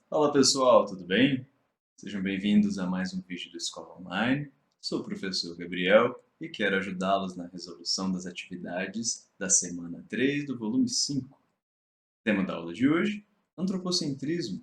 Fala pessoal, tudo bem? Sejam bem-vindos a mais um vídeo do Escola Online. Sou o professor Gabriel e quero ajudá-los na resolução das atividades da semana 3 do volume 5. Tema da aula de hoje: antropocentrismo.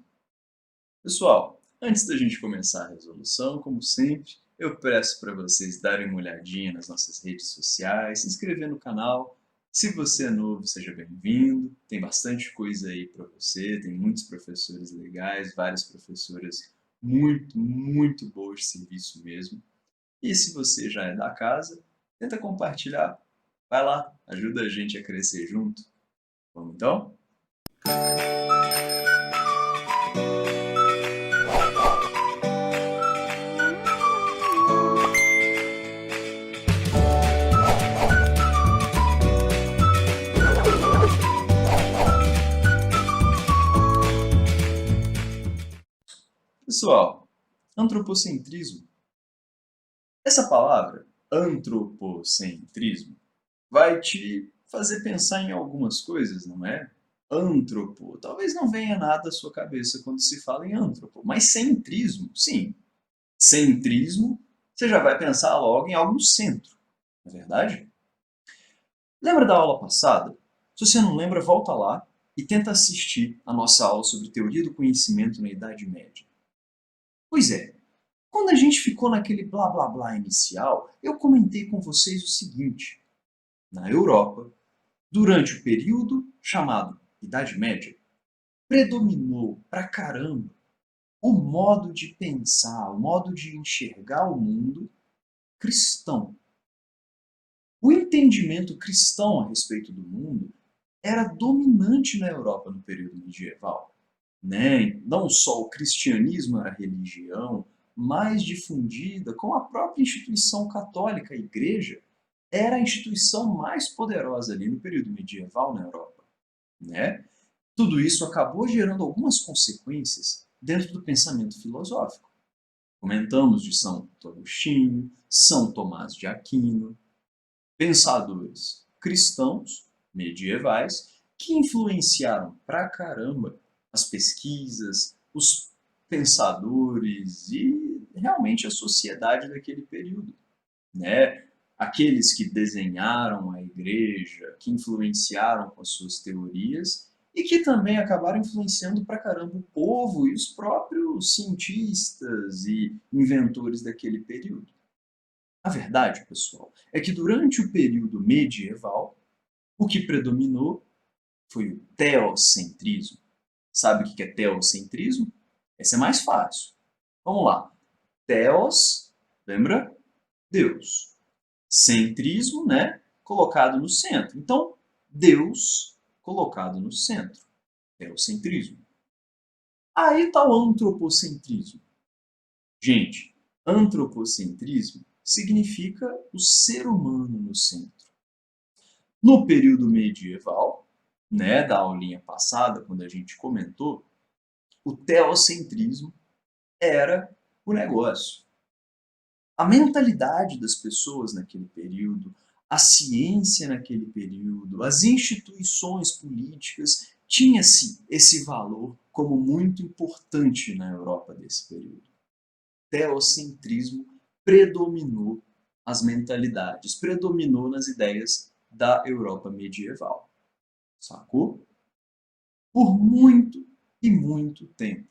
Pessoal, antes da gente começar a resolução, como sempre, eu peço para vocês darem uma olhadinha nas nossas redes sociais, se inscrever no canal. Se você é novo, seja bem-vindo. Tem bastante coisa aí para você, tem muitos professores legais, várias professoras muito boas de serviço mesmo. E se você já é da casa, tenta compartilhar. Vai lá, ajuda a gente a crescer junto. Vamos então? Pessoal, antropocentrismo. Essa palavra, antropocentrismo, vai te fazer pensar em algumas coisas, não é? Antropo, talvez não venha nada à sua cabeça quando se fala em antropo, mas centrismo, sim. Centrismo, você já vai pensar logo em algo no centro, não é verdade? Lembra da aula passada? Se você não lembra, volta lá e tenta assistir a nossa aula sobre teoria do conhecimento na Idade Média. Pois é, quando a gente ficou naquele blá blá blá inicial, eu comentei com vocês o seguinte: na Europa, durante o período chamado Idade Média, predominou pra caramba o modo de pensar, o modo de enxergar o mundo cristão. O entendimento cristão a respeito do mundo era dominante na Europa no período medieval. Né? Não só o cristianismo era religião mais difundida, como a própria instituição católica, a igreja, era a instituição mais poderosa ali no período medieval na Europa. Né? Tudo isso acabou gerando algumas consequências dentro do pensamento filosófico. Comentamos de São Agostinho, São Tomás de Aquino, pensadores cristãos medievais que influenciaram pra caramba as pesquisas, os pensadores e realmente a sociedade daquele período, né? Aqueles que desenharam a igreja, que influenciaram com as suas teorias e que também acabaram influenciando pra caramba o povo e os próprios cientistas e inventores daquele período. A verdade, pessoal, é que durante o período medieval, o que predominou foi o teocentrismo. Sabe o que é teocentrismo? Esse é mais fácil. Vamos lá. Theos, lembra? Deus. Centrismo, né? Colocado no centro. Então, Deus colocado no centro. Teocentrismo. Aí está o antropocentrismo. Gente, antropocentrismo significa o ser humano no centro. No período medieval, né, da aulinha passada, quando a gente comentou, o teocentrismo era o negócio. A mentalidade das pessoas naquele período, a ciência naquele período, as instituições políticas, tinha-se esse valor como muito importante na Europa desse período. Teocentrismo predominou as mentalidades, predominou nas ideias da Europa medieval. Sacou? Por muito e muito tempo.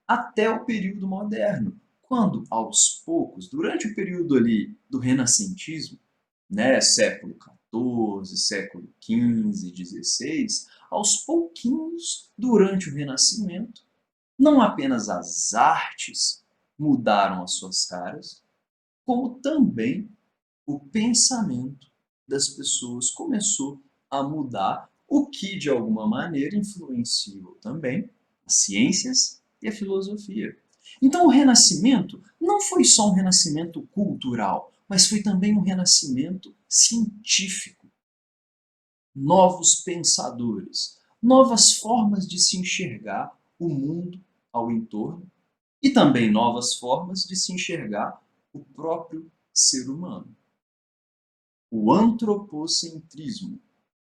Até o período moderno, quando aos poucos, durante o período ali do renascentismo, né, século XIV, século XV, XVI, aos pouquinhos, durante o Renascimento, não apenas as artes mudaram as suas caras, como também o pensamento das pessoas começou a mudar, o que de alguma maneira influenciou também as ciências e a filosofia. Então o Renascimento não foi só um renascimento cultural, mas foi também um renascimento científico. Novos pensadores, novas formas de se enxergar o mundo ao entorno e também novas formas de se enxergar o próprio ser humano. O antropocentrismo,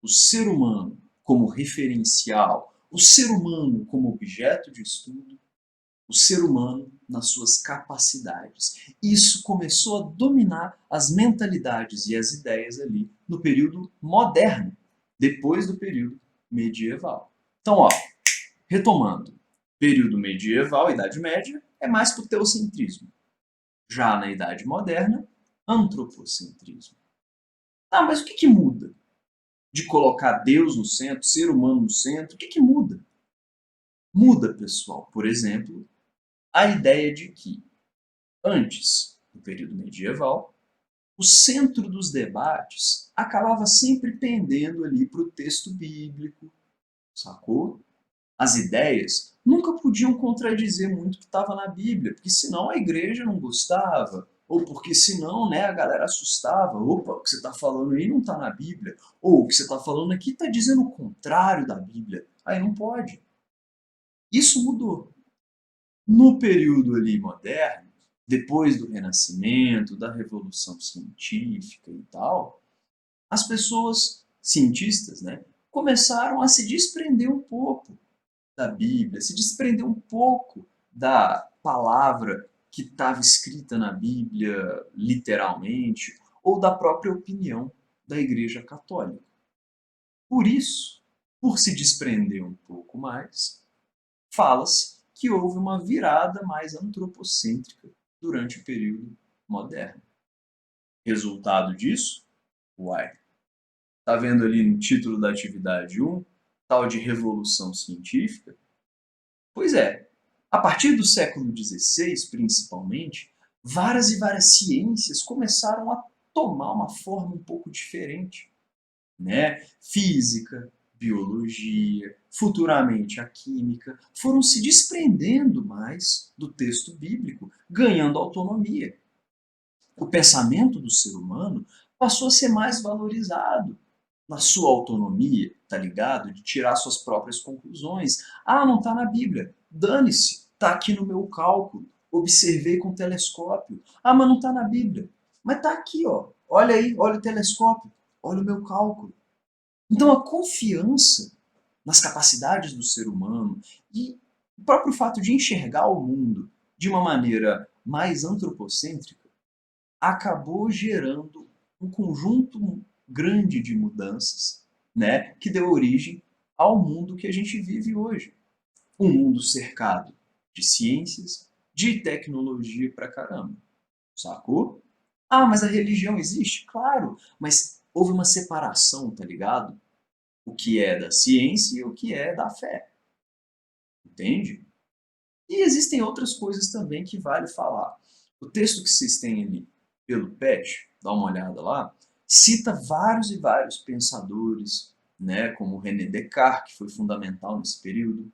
o ser humano como referencial, o ser humano como objeto de estudo, o ser humano nas suas capacidades. Isso começou a dominar as mentalidades e as ideias ali no período moderno, depois do período medieval. Então, ó, retomando, período medieval, Idade Média, é mais para o teocentrismo. Já na Idade Moderna, antropocentrismo. Ah, mas o que muda? De colocar Deus no centro, ser humano no centro, o que muda? Muda, pessoal, por exemplo, a ideia de que, antes do período medieval, o centro dos debates acabava sempre pendendo ali para o texto bíblico, sacou? As ideias nunca podiam contradizer muito o que estava na Bíblia, porque senão a igreja não gostava, ou porque senão, né, a galera assustava. Opa, o que você está falando aí não está na Bíblia, ou o que você está falando aqui está dizendo o contrário da Bíblia. Aí não pode. Isso mudou. No período ali moderno, depois do Renascimento, da Revolução Científica e tal, as pessoas cientistas, né, começaram a se desprender um pouco da Bíblia, se desprender um pouco da palavra que estava escrita na Bíblia literalmente, ou da própria opinião da Igreja Católica. Por isso, por se desprender um pouco mais, fala-se que houve uma virada mais antropocêntrica durante o período moderno. Resultado disso? Uai, tá vendo ali no título da atividade 1, tal de revolução científica? Pois é, a partir do século XVI, principalmente, várias e várias ciências começaram a tomar uma forma um pouco diferente, né? Física, biologia, futuramente a química, foram se desprendendo mais do texto bíblico, ganhando autonomia. O pensamento do ser humano passou a ser mais valorizado na sua autonomia, tá ligado? De tirar suas próprias conclusões. Ah, não tá na Bíblia. Dane-se, tá aqui no meu cálculo. Observei com o telescópio. Ah, mas não tá na Bíblia. Mas tá aqui, ó. Olha aí, olha o telescópio. Olha o meu cálculo. Então a confiança nas capacidades do ser humano e o próprio fato de enxergar o mundo de uma maneira mais antropocêntrica acabou gerando um conjunto grande de mudanças, né, que deu origem ao mundo que a gente vive hoje. Um mundo cercado de ciências, de tecnologia pra caramba. Sacou? Ah, mas a religião existe? Claro, mas houve uma separação, tá ligado? O que é da ciência e o que é da fé. Entende? E existem outras coisas também que vale falar. O texto que vocês têm ali pelo PET, dá uma olhada lá, cita vários e vários pensadores, né, como René Descartes, que foi fundamental nesse período.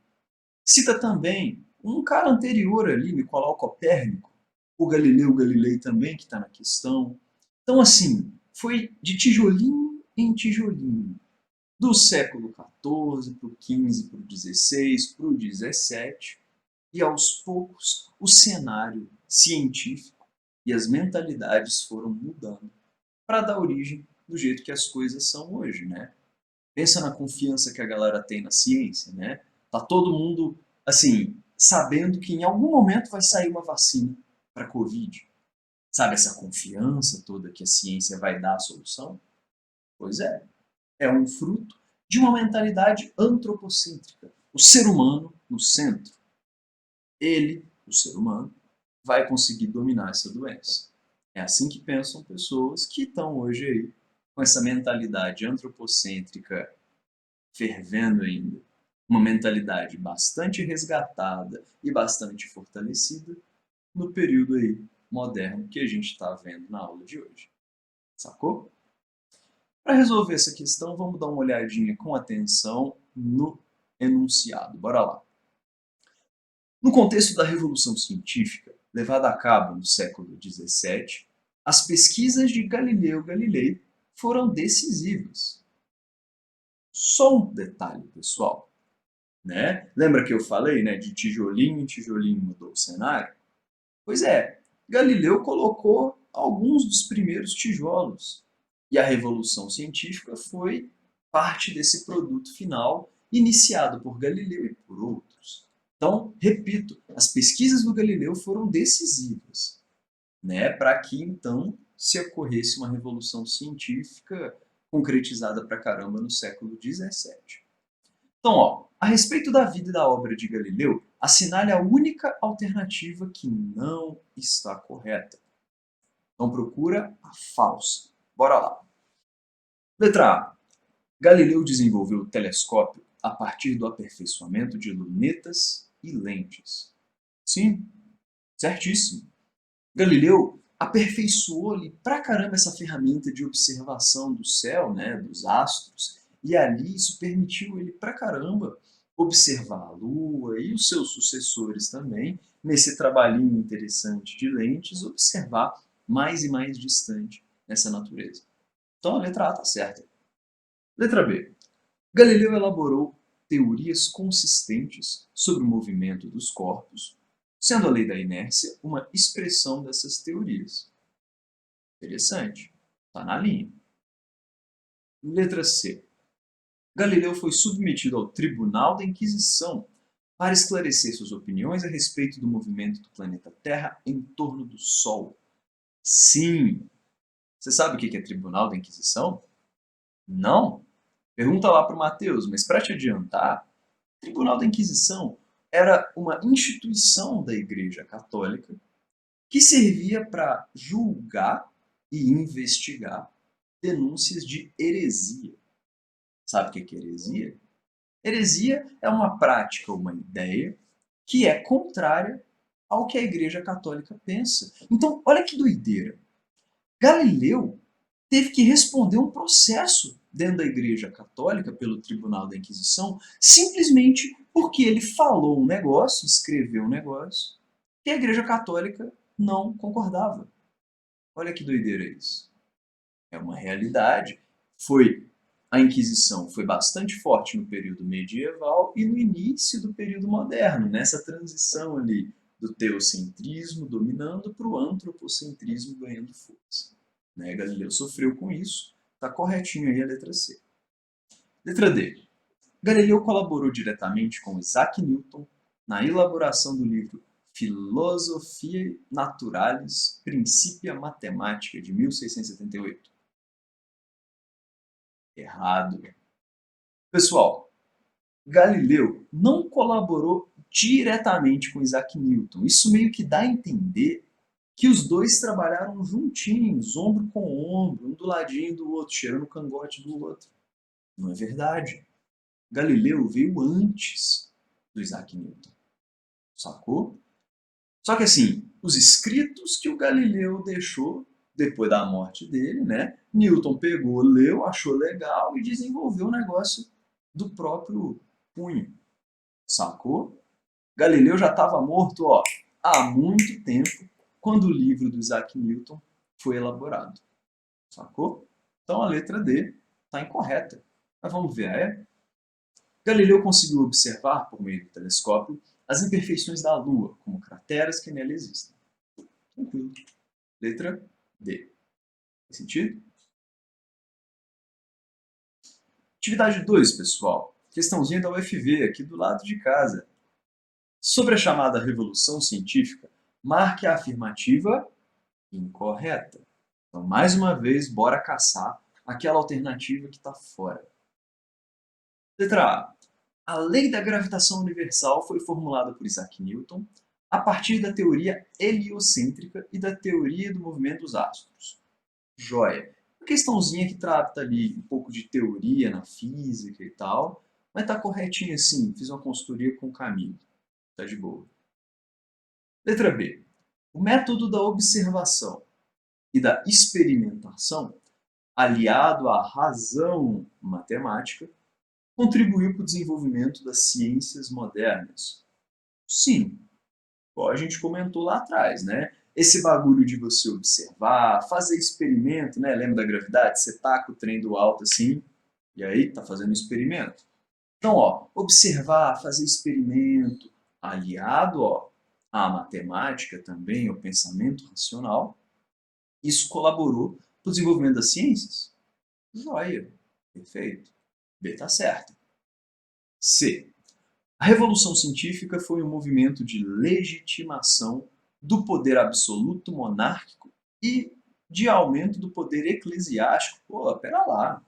Cita também um cara anterior ali, Nicolau Copérnico, o Galileu Galilei também, que está na questão. Então, assim, foi de tijolinho em tijolinho, do século XIV para o XV, para o XVI, para o XVII, e aos poucos o cenário científico e as mentalidades foram mudando para dar origem do jeito que as coisas são hoje, né? Pensa na confiança que a galera tem na ciência, né? Tá todo mundo, assim, sabendo que em algum momento vai sair uma vacina para a Covid. Sabe essa confiança toda que a ciência vai dar a solução? Pois é um fruto de uma mentalidade antropocêntrica. O ser humano no centro. Ele, o ser humano, vai conseguir dominar essa doença. É assim que pensam pessoas que estão hoje aí com essa mentalidade antropocêntrica fervendo ainda. Uma mentalidade bastante resgatada e bastante fortalecida no período aí moderno que a gente está vendo na aula de hoje. Sacou? Para resolver essa questão, vamos dar uma olhadinha com atenção no enunciado. Bora lá. No contexto da Revolução Científica, levada a cabo no século XVII, as pesquisas de Galileu Galilei foram decisivas. Só um detalhe, pessoal. Né? Lembra que eu falei, né, de tijolinho em tijolinho mudou o cenário? Pois é, Galileu colocou alguns dos primeiros tijolos. E a Revolução Científica foi parte desse produto final, iniciado por Galileu e por outros. Então, repito, as pesquisas do Galileu foram decisivas, né, para que, então, se ocorresse uma revolução científica concretizada pra caramba no século XVII. Então, ó, a respeito da vida e da obra de Galileu, assinale a única alternativa que não está correta. Então, procura a falsa. Bora lá. Letra A. Galileu desenvolveu o telescópio a partir do aperfeiçoamento de lunetas e lentes. Sim, certíssimo. Galileu aperfeiçoou ali pra caramba essa ferramenta de observação do céu, né, dos astros, e ali isso permitiu ele pra caramba observar a Lua e os seus sucessores também, nesse trabalhinho interessante de lentes, observar mais e mais distante essa natureza. Então a letra A está certa. Letra B. Galileu elaborou teorias consistentes sobre o movimento dos corpos, sendo a lei da inércia uma expressão dessas teorias. Interessante. Está na linha. Letra C. Galileu foi submetido ao Tribunal da Inquisição para esclarecer suas opiniões a respeito do movimento do planeta Terra em torno do Sol. Sim. Você sabe o que é Tribunal da Inquisição? Não? Pergunta lá para o Mateus, mas para te adiantar, o Tribunal da Inquisição era uma instituição da Igreja Católica que servia para julgar e investigar denúncias de heresia. Sabe o que é heresia? Heresia é uma prática, uma ideia, que é contrária ao que a Igreja Católica pensa. Então, olha que doideira. Galileu teve que responder um processo dentro da Igreja Católica, pelo Tribunal da Inquisição, simplesmente porque ele falou um negócio, escreveu um negócio, que a Igreja Católica não concordava. Olha que doideira isso. É uma realidade. A Inquisição foi bastante forte no período medieval e no início do período moderno, nessa transição ali do teocentrismo dominando para o antropocentrismo ganhando força. Né? Galileu sofreu com isso, está corretinho aí a letra C. Letra D. Galileu colaborou diretamente com Isaac Newton na elaboração do livro Philosophiae Naturalis Principia Mathematica, de 1678. Errado. Pessoal, Galileu não colaborou diretamente com Isaac Newton. Isso meio que dá a entender que os dois trabalharam juntinhos, ombro com ombro, um do ladinho do outro, cheirando o cangote do outro. Não é verdade. Galileu veio antes do Isaac Newton. Sacou? Só que assim, os escritos que o Galileu deixou depois da morte dele, né? Newton pegou, leu, achou legal e desenvolveu o negócio do próprio punho. Sacou? Galileu já estava morto, ó, há muito tempo, quando o livro do Isaac Newton foi elaborado. Sacou? Então a letra D está incorreta. Mas vamos ver a E. Galileu conseguiu observar, por meio do telescópio, as imperfeições da Lua, como crateras que nela existem. Tranquilo. Letra D. Faz sentido? Atividade 2, pessoal. Questãozinha da UFV, aqui do lado de casa. Sobre a chamada Revolução Científica, marque a afirmativa incorreta. Então, mais uma vez, bora caçar aquela alternativa que está fora. Letra A. A lei da gravitação universal foi formulada por Isaac Newton a partir da teoria heliocêntrica e da teoria do movimento dos astros. Joia. Uma questãozinha que trata ali um pouco de teoria na física e tal, mas tá corretinho assim, fiz uma consultoria com o Camilo. Tá de boa. Letra B. O método da observação e da experimentação, aliado à razão matemática, contribuiu para o desenvolvimento das ciências modernas. Sim, igual a gente comentou lá atrás, né? Esse bagulho de você observar, fazer experimento, né? Lembra da gravidade? Você taca o trem do alto assim, e aí tá fazendo um experimento. Então, ó, observar, fazer experimento, aliado, ó, à matemática também, ao pensamento racional, isso colaborou para o desenvolvimento das ciências? Joia, perfeito. B tá certo. C. A Revolução Científica foi um movimento de legitimação do poder absoluto monárquico e de aumento do poder eclesiástico. Pô, pera lá.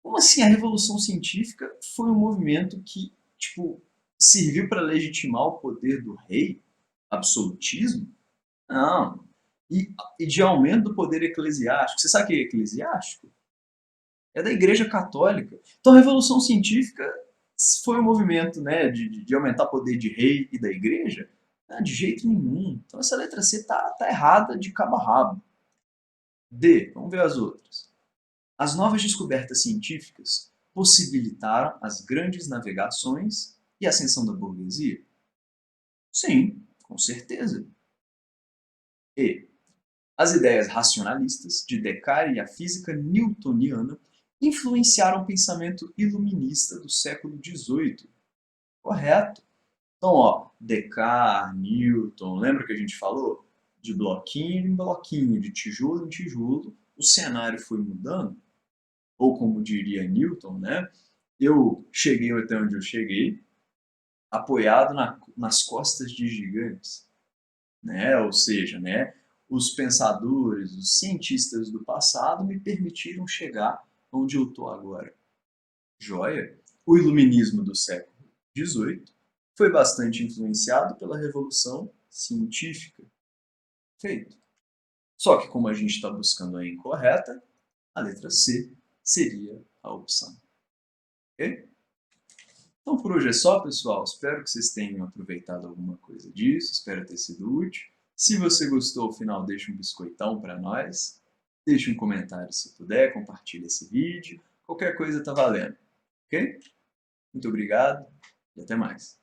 Como assim a Revolução Científica foi um movimento que, tipo, serviu para legitimar o poder do rei? Absolutismo? Não. E de aumento do poder eclesiástico. Você sabe o que é eclesiástico? É da Igreja Católica. Então a Revolução Científica foi um movimento, né, de aumentar o poder de rei e da Igreja? Ah, de jeito nenhum. Então essa letra C tá errada de cabo a rabo. D, vamos ver as outras. As novas descobertas científicas possibilitaram as grandes navegações e a ascensão da burguesia? Sim, com certeza. E as ideias racionalistas de Descartes e a física newtoniana influenciaram o pensamento iluminista do século XVIII. Correto. Então, ó, Descartes, Newton, lembra que a gente falou? De bloquinho em bloquinho, de tijolo em tijolo, o cenário foi mudando, ou como diria Newton, né? Eu cheguei até onde eu cheguei, apoiado nas costas de gigantes, né? Ou seja, né? Os pensadores, os cientistas do passado me permitiram chegar onde eu estou agora. Joia? O iluminismo do século XVIII foi bastante influenciado pela Revolução Científica. Feito. Só que como a gente está buscando a incorreta, a letra C seria a opção. Ok? Então por hoje é só, pessoal. Espero que vocês tenham aproveitado alguma coisa disso. Espero ter sido útil. Se você gostou, ao final, deixa um biscoitão para nós. Deixe um comentário se puder, compartilhe esse vídeo. Qualquer coisa está valendo. Ok? Muito obrigado e até mais.